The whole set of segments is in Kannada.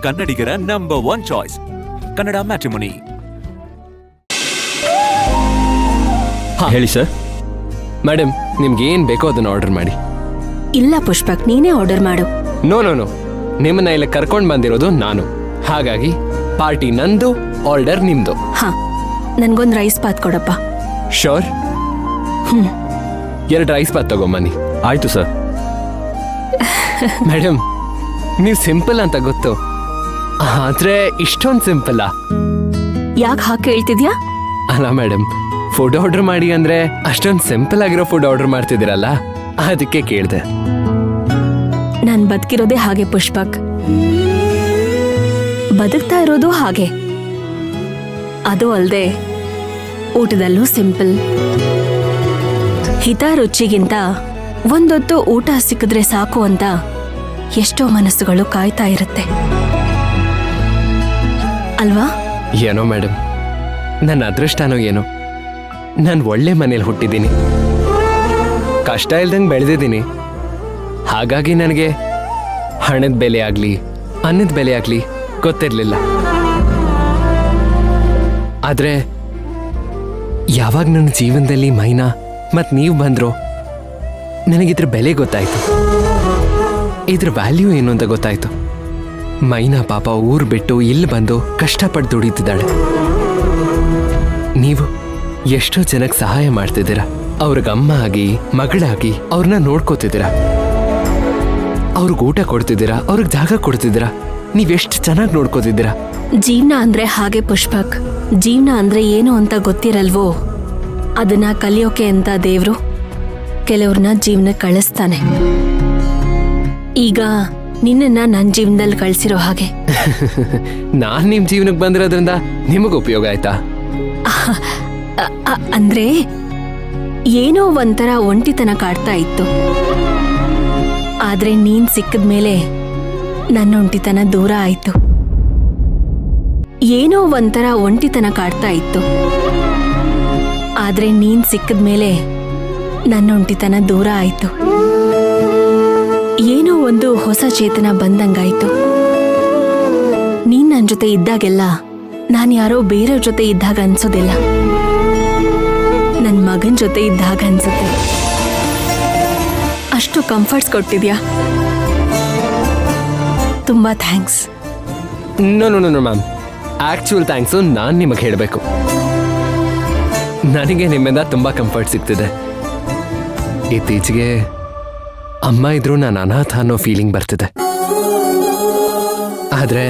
ಕನ್ನಡಿಗರ ನಂಬರ್ 1 ಚಾಯ್ಸ್ ಕನ್ನಡ ಮ್ಯಾಟ್ರಿಮೋನಿ. ಹೇಳಿ ಸರ್. ಮೇಡಮ್, ನಿಮ್ಗೆ ಏನ್ ಬೇಕೋ ಅದನ್ನ ಆರ್ಡರ್ ಮಾಡಿ. ಇಲ್ಲ ಪುಷ್ಪಕ್, ನೀನೇ ಆರ್ಡರ್ ಮಾಡು. ನೋ, ನಿಮ್ಮನ್ನ ಇಲ್ಲಿ ಕರ್ಕೊಂಡ್ ಬಂದಿರೋದು ನಾನು, ಹಾಗಾಗಿ ಪಾರ್ಟಿ ನಂದು, ಆರ್ಡರ್ ನಿಮ್ದು. ಹಾ, ನನ್ಗೊಂದ್ ರೈಸ್ ಬಾತ್ ಕೊಡಪ್ಪ. ಶೋರ್. 2 ರೈಸ್ ಬಾತ್ ತಗೊಂಬನ್ನಿ. ಆಯ್ತು ಸರ್. ಮೇಡಮ್, ನೀವು ಸಿಂಪಲ್ ಅಂತ ಗೊತ್ತು, ಆದ್ರೆ ಇಷ್ಟೊಂದು ಸಿಂಪಲ್ಲಾ? ಯಾಕೆ ಹಾಕಿ ಹೇಳ್ತಿದ್ಯಾ? ಅಲ್ಲ ಮೇಡಮ್, ಫುಡ್ ಆರ್ಡರ್ ಮಾಡಿ ಅಂದ್ರೆ ಅಷ್ಟೊಂದು ಸಿಂಪಲ್ ಆಗಿರೋ ಫುಡ್ ಆರ್ಡರ್ ಮಾಡ್ತಿದ್ದೀರಲ್ಲ, ಅದಕ್ಕೆ ಕೇಳ್ದೆ. ನಾನ್ ಬದುಕಿರೋದೇ ಹಾಗೆ ಪುಷ್ಪಕ್, ಬದುಕ್ತಾ ಇರೋದು ಹಾಗೆ. ಅದು ಅಲ್ದೆ ಊಟದಲ್ಲೂ ಸಿಂಪಲ್. ಹಿತ ರುಚಿಗಿಂತ ಒಂದೊತ್ತು ಊಟ ಸಿಕ್ಕಿದ್ರೆ ಸಾಕು ಅಂತ ಎಷ್ಟೋ ಮನಸ್ಸುಗಳು ಕಾಯ್ತಾ ಇರುತ್ತೆ ಅಲ್ವಾ? ಏನೋ ಮೇಡಮ್, ನನ್ನ ಅದೃಷ್ಟನೋ ಏನೋ, ನಾನು ಒಳ್ಳೆ ಮನೇಲಿ ಹುಟ್ಟಿದ್ದೀನಿ, ಕಷ್ಟ ಇಲ್ದಂಗೆ ಬೆಳೆದಿದ್ದೀನಿ. ಹಾಗಾಗಿ ನನಗೆ ಹಣದ ಬೆಲೆ ಆಗ್ಲಿ ಅನ್ನದ ಬೆಲೆ ಆಗ್ಲಿ ಗೊತ್ತಿರ್ಲಿಲ್ಲ. ಆದ್ರೆ ಯಾವಾಗ ನನ್ನ ಜೀವನದಲ್ಲಿ ಮೈನಾ ಮತ್ ನೀವು ಬಂದ್ರೋ, ನನಗಿದ್ರ ಬೆಲೆ ಗೊತ್ತಾಯ್ತು, ಇದ್ರ ವ್ಯಾಲ್ಯೂ ಏನು ಅಂತ ಗೊತ್ತಾಯ್ತು. ಮೈನಾ ಪಾಪ ಊರು ಬಿಟ್ಟು ಇಲ್ಲಿ ಬಂದು ಕಷ್ಟಪಟ್ಟು ದುಡಿತಿದ್ದಾಳೆ. ನೀವು ಎಷ್ಟೋ ಜನಕ್ಕೆ ಸಹಾಯ ಮಾಡ್ತಿದ್ದೀರಾ, ಅವ್ರಿಗೆ ಅಮ್ಮ ಆಗಿ ಮಗಳಾಗಿ ಅವ್ರನ್ನ ನೋಡ್ಕೋತಿದ್ದೀರಾ, ಅವ್ರಿಗೆ ಊಟ ಕೊಡ್ತಿದ್ದೀರಾ, ಅವ್ರಿಗೆ ಜಾಗ ಕೊಡ್ತಿದ್ದೀರಾ, ನೀವೆಷ್ಟು ಚೆನ್ನಾಗಿ ನೋಡ್ಕೋತಿದ್ದೀರಾ. ಜೀವನ ಅಂದ್ರೆ ಹಾಗೆ ಪುಷ್ಪಕ್. ಜೀವನ ಅಂದ್ರೆ ಏನು ಅಂತ ಗೊತ್ತಿರಲ್ವೋ, ಅದನ್ನ ಕಲಿಯೋಕೆ ಅಂತ ದೇವ್ರು ಕೆಲವ್ರನ್ನ ಜೀವನಕ್ಕೆ ಕಳಿಸ್ತಾನೆ. ಈಗ ನಿನ್ನನ್ನ ನನ್ನ ಜೀವನದಲ್ಲಿ ಕಳ್ಸಿರೋ ಹಾಗೆ. ನಾನ್ ನಿಮ್ ಜೀವನಕ್ಕೆ ಬಂದಿರೋದ್ರಿಂದ ನಿಮಗ ಉಪಯೋಗ ಆಯ್ತಾ? ಅಂದ್ರೆ ಏನೋ ಒಂಥರ ಒಂಟಿತನ ಕಾಡ್ತಾ ಇತ್ತು, ಆದ್ರೆ ನೀನ್ ಸಿಕ್ಕಿದ್ಮೇಲೆ ನನ್ನ ಒಂಟಿತನ ದೂರ ಆಯ್ತು. ಏನೋ ಒಂಥರ ಒಂಟಿತನ ಕಾಡ್ತಾ ಇತ್ತು, ಆದ್ರೆ ನೀನ್ ಸಿಕ್ಕಿದ್ಮೇಲೆ ನನ್ನ ಒಂಟಿತನ ದೂರ ಆಯ್ತು. ಏನೋ ಒಂದು ಹೊಸ ಚೇತನ ಬಂದಂಗಾಯ್ತು. ನೀನ್ ನನ್ನ ಜೊತೆ ಇದ್ದಾಗೆಲ್ಲ ನಾನು ಯಾರೋ ಬೇರೆಯವ್ರ ಜೊತೆ ಇದ್ದಾಗ ಅನ್ಸೋದಿಲ್ಲ, ನನ್ನ ಮಗನ್ ಜೊತೆ ಇದ್ದಾಗ ಅನ್ಸುತ್ತೆ. ಅಷ್ಟು ಕಂಫರ್ಟ್ಸ್ ಕೊಟ್ಟಿದ್ಯಾ, ತುಂಬಾ thanks. No ma'am, actual thanks ನಾನು ನಿಮಗೆ ಹೇಳಬೇಕು. ನನಗೆ ನಿಮ್ಮಿಂದ ತುಂಬಾ ಕಂಫರ್ಟ್ ಸಿಗ್ತಿದೆ. ಇತ್ತೀಚೆಗೆ ಅಮ್ಮ ಇದ್ರು ನಾನು ಅನಾಥ ಅನ್ನೋ ಫೀಲಿಂಗ್ ಬರ್ತಿದೆ. ಆದ್ರೆ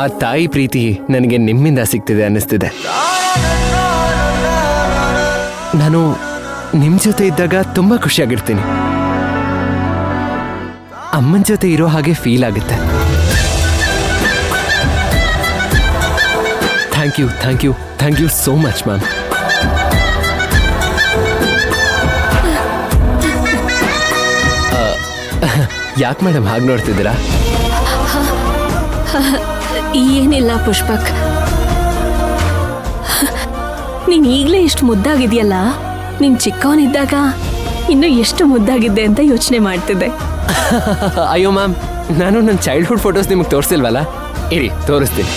ಆ ತಾಯಿ ಪ್ರೀತಿ ನನಗೆ ನಿಮ್ಮಿಂದ ಸಿಗ್ತಿದೆ ಅನ್ನಿಸ್ತಿದೆ. ನಾನು ನಿಮ್ ಜೊತೆ ಇದ್ದಾಗ ತುಂಬಾ ಖುಷಿಯಾಗಿರ್ತೀನಿ. ಅಮ್ಮನ ಜೊತೆ ಇರೋ ಹಾಗೆ ಫೀಲ್ ಆಗುತ್ತೆ. Thank you so much ma'am. ಯಾಕೆ ಮೇಡಮ್ ಹಾಗೆ ನೋಡ್ತಿದ್ದೀರಾ? ಏನಿಲ್ಲ ಪುಷ್ಪಕ್, ನೀನ್ ಈಗ್ಲೇ ಎಷ್ಟು ಮುದ್ದಾಗಿದೆಯಲ್ಲ, ನೀನ್ ಚಿಕ್ಕವನಿದ್ದಾಗ ಇನ್ನು ಎಷ್ಟು ಮುದ್ದಾಗಿದ್ದೆ ಅಂತ ಯೋಚನೆ ಮಾಡ್ತಿದ್ದೆ. ಅಯ್ಯೋ ಮ್ಯಾಮ್, ನಾನು ನನ್ನ ಚೈಲ್ಡ್ಹುಡ್ ಫೋಟೋಸ್ ನಿಮಗೆ ತೋರಿಸಿಲ್ವಲ್ಲ, ಇರಿ ತೋರಿಸ್ತೀನಿ.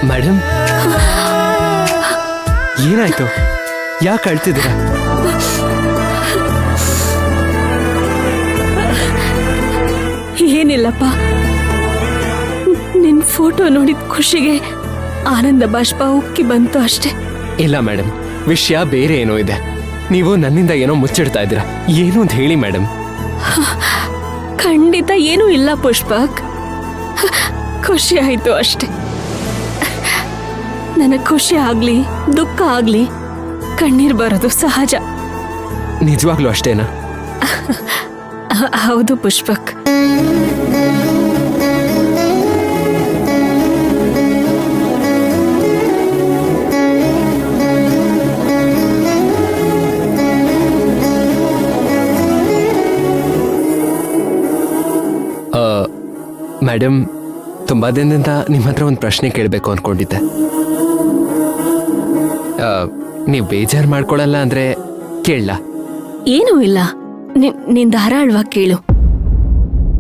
ಮೇಡಮ್, ಏನಾಯ್ತು? ಯಾಕೆ ಅಳ್ತಿದ್ದೀರಾ? ಏನಿಲ್ಲಪ್ಪ, ನಿನ್ ಫೋಟೋ ನೋಡಿದ ಖುಷಿಗೆ ಆನಂದ ಬಾಷ್ಪ ಉಕ್ಕಿ ಬಂತು ಅಷ್ಟೇ. ಇಲ್ಲ ಮೇಡಮ್, ವಿಷಯ ಬೇರೆ ಏನೋ ಇದೆ. ನೀವು ನನ್ನಿಂದ ಏನೋ ಮುಚ್ಚಿಡ್ತಾ ಇದ್ದೀರಾ. ಏನು ಅಂತ ಹೇಳಿ ಮೇಡಮ್. ಖಂಡಿತ ಏನೂ ಇಲ್ಲ ಪುಷ್ಪಕ್. ಖುಷಿ ಆಯ್ತು ಅಷ್ಟೆ. ನನಗೆ ಖುಷಿ ಆಗ್ಲಿ ದುಃಖ ಆಗ್ಲಿ ಕಣ್ಣೀರ್ ಬರೋದು ಸಹಜ. ನಿಜವಾಗ್ಲೂ ಅಷ್ಟೇನಾ? ಹೌದು ಪುಷ್ಪಕ್. ಮೇಡಮ್, ತುಂಬ ದಿನದಿಂದ ನಿಮ್ಮ ಹತ್ರ ಒಂದು ಪ್ರಶ್ನೆ ಕೇಳಬೇಕು ಅಂದ್ಕೊಂಡಿದ್ದೆ. ನೀವು ಬೇಜಾರು ಮಾಡ್ಕೊಳ್ಳಲ್ಲ ಅಂದರೆ ಕೇಳಲ್ಲ? ಏನೂ ಇಲ್ಲ, ನೀನ್ ಧಾರಾಳವಾಗಿ ಕೇಳು.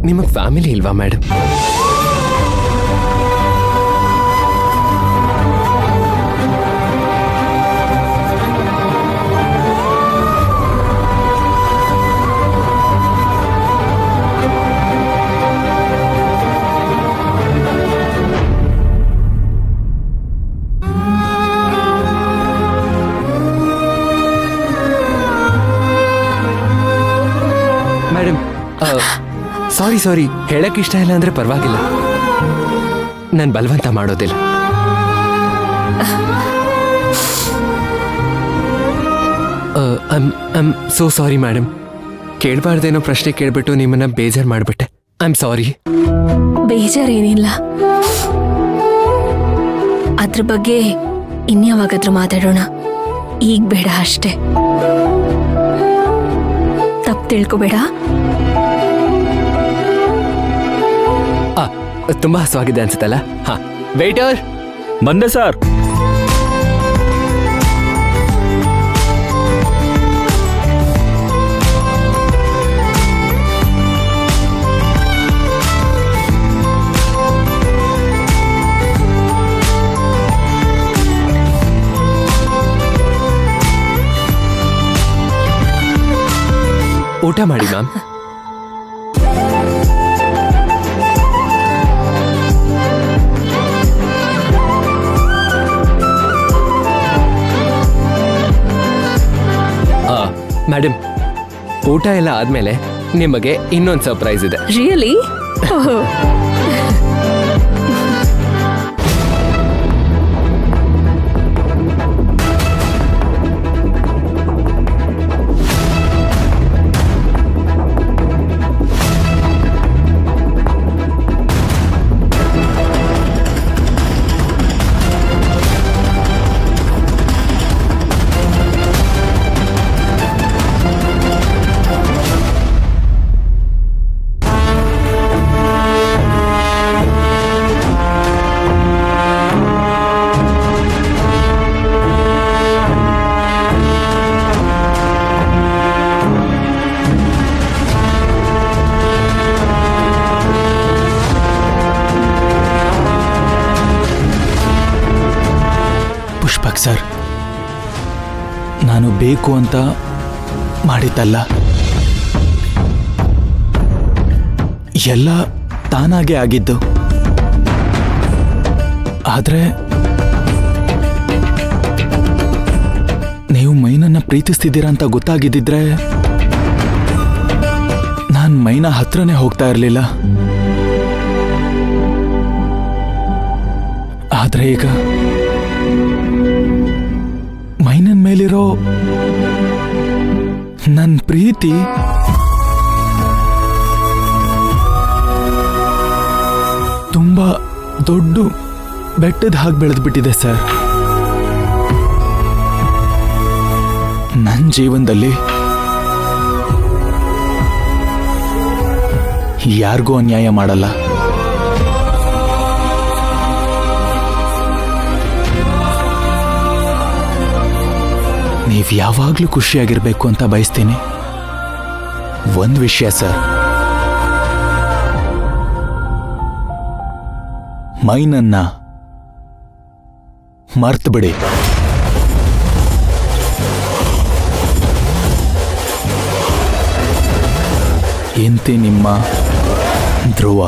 ನಿಮಗೆ ಫ್ಯಾಮಿಲಿ ಇಲ್ವಾ ಮೇಡಮ್? ಮೇಡಮ್, ಸಾರಿ ಹೇಳಕ್ ಇಷ್ಟ ಇಲ್ಲ ಅಂದ್ರೆ ಪರವಾಗಿಲ್ಲ, ನಾನು ಬಲವಂತ ಮಾಡೋದಿಲ್ಲ. I'm so sorry madam. ಕೇಳಬಾರ್ದೇನೋ ಪ್ರಶ್ನೆ ಕೇಳ್ಬಿಟ್ಟು ನಿಮ್ಮನ್ನ ಬೇಜಾರು ಮಾಡಿಬಿಟ್ಟೆ. I'm sorry. ಬೇಜಾರೇನಿಲ್ಲ, ಅದ್ರ ಬಗ್ಗೆ ಇನ್ಯಾವಾಗಾದ್ರೂ ಮಾತಾಡೋಣ, ಈಗ ಬೇಡ ಅಷ್ಟೇ. ತಪ್ಪು ತಿಳ್ಕೊಬೇಡ. ತುಂಬಾ ಹಸುವಾಗಿದೆ ಅನ್ಸುತ್ತಲ್ಲ? ಹಾ, ವೇಟರ್ ಬಂದೆ ಸರ್. ಊಟ ಮಾಡಿ ಮ್ಯಾಮ್. ಮೇಡಮ್, ಊಟ ಎಲ್ಲ ಆದ್ಮೇಲೆ ನಿಮಗೆ ಇನ್ನೊಂದು ಸರ್ಪ್ರೈಸ್ ಇದೆ. ರಿಯಲಿ? ಪುಷ್ಪಕ್ ಸರ್, ನಾನು ಬೇಕು ಅಂತ ಮಾಡಿದ್ದಲ್ಲ, ಎಲ್ಲ ತಾನಾಗೆ ಆಗಿದ್ದು. ಆದ್ರೆ ನೀವು ಮೈನನ್ನ ಪ್ರೀತಿಸ್ತಿದ್ದೀರಾ ಅಂತ ಗೊತ್ತಾಗಿದ್ದಿದ್ರೆ ನಾನು ಮೈನ ಹತ್ರನೇ ಹೋಗ್ತಾ ಇರಲಿಲ್ಲ. ಆದ್ರೆ ಈಗ ಮೈನನ್ ಮೇಲಿರೋ ನನ್ನ ಪ್ರೀತಿ ತುಂಬಾ ದೊಡ್ಡ ಬೆಟ್ಟದ ಹಾಗೆ ಬೆಳೆದ್ಬಿಟ್ಟಿದೆ ಸರ್. ನನ್ನ ಜೀವನದಲ್ಲಿ ಯಾರಿಗೂ ಅನ್ಯಾಯ ಮಾಡಲ್ಲ. ನೀವು ಯಾವಾಗಲೂ ಖುಷಿಯಾಗಿರ್ಬೇಕು ಅಂತ ಬಯಸ್ತೀನಿ. ಒಂದು ವಿಷಯ ಸರ್, ಮೈನನ್ನ ಮರ್ತು ಬಿಡಿ. ಎಂತೆ ನಿಮ್ಮ ಧ್ರುವ.